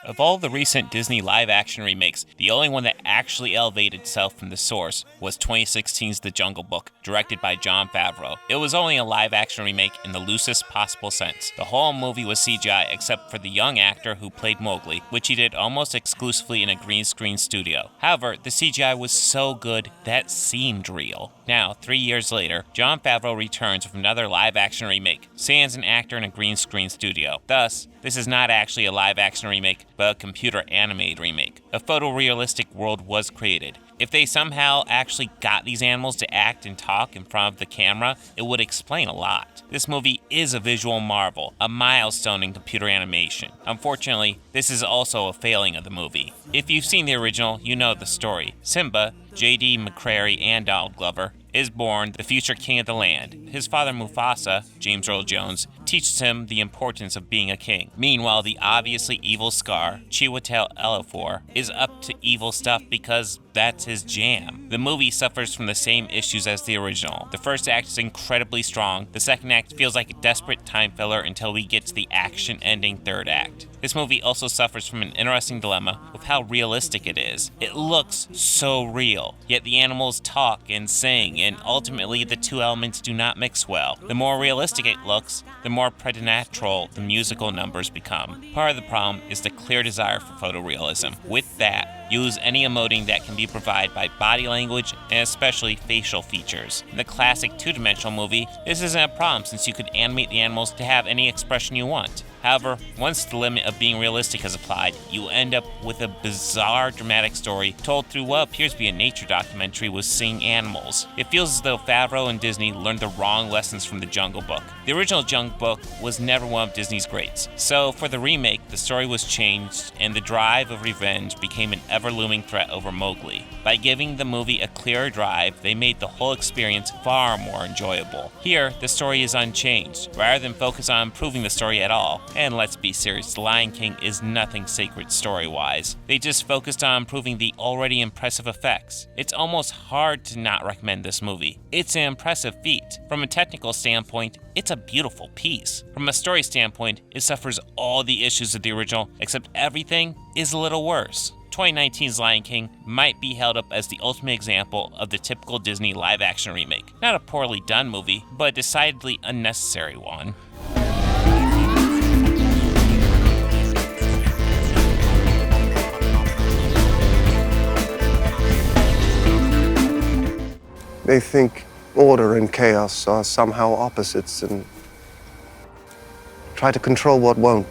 Of all the recent Disney live-action remakes, the only one that actually elevated itself from the source was 2016's The Jungle Book, directed by Jon Favreau. It was only a live-action remake in the loosest possible sense. The whole movie was CGI except for the young actor who played Mowgli, which he did almost exclusively in a green screen studio. However, the CGI was so good that it seemed real. Now, 3 years later, Jon Favreau returns with another live-action remake, sans an actor in a green screen studio. Thus, this is not actually a live-action remake, but a computer-animated remake. A photorealistic world was created. If they somehow actually got these animals to act and talk in front of the camera, it would explain a lot. This movie is a visual marvel, a milestone in computer animation. Unfortunately, this is also a failing of the movie. If you've seen the original, you know the story. Simba, J.D. McCrary, and Donald Glover, is born the future king of the land. His father Mufasa, James Earl Jones, teaches him the importance of being a king. Meanwhile, the obviously evil Scar, Chiwetel Ejiofor, is up to evil stuff because that's his jam. The movie suffers from the same issues as the original. The first act is incredibly strong. The second act feels like a desperate time filler until we get to the action-ending third act. This movie also suffers from an interesting dilemma with how realistic it is. It looks so real, yet the animals talk and sing, and ultimately the two elements do not mix well. The more realistic it looks, the more preternatural the musical numbers become. Part of the problem is the clear desire for photorealism. With that, you lose any emoting that can be provided by body language and especially facial features. In the classic two-dimensional movie, this isn't a problem since you could animate the animals to have any expression you want. However, once the limit of being realistic is applied, you end up with a bizarre, dramatic story told through what appears to be a nature documentary with singing animals. It feels as though Favreau and Disney learned the wrong lessons from The Jungle Book. The original Jungle Book was never one of Disney's greats, so for the remake, the story was changed and the drive of revenge became an ever-looming threat over Mowgli. By giving the movie a clearer drive, they made the whole experience far more enjoyable. Here, the story is unchanged, rather than focus on improving the story at all. And let's be serious, The Lion King is nothing sacred story-wise. They just focused on improving the already impressive effects. It's almost hard to not recommend this movie. It's an impressive feat. From a technical standpoint, it's a beautiful piece. From a story standpoint, it suffers all the issues of the original, except everything is a little worse. 2019's Lion King might be held up as the ultimate example of the typical Disney live-action remake. Not a poorly done movie, but a decidedly unnecessary one. They think order and chaos are somehow opposites and try to control what won't.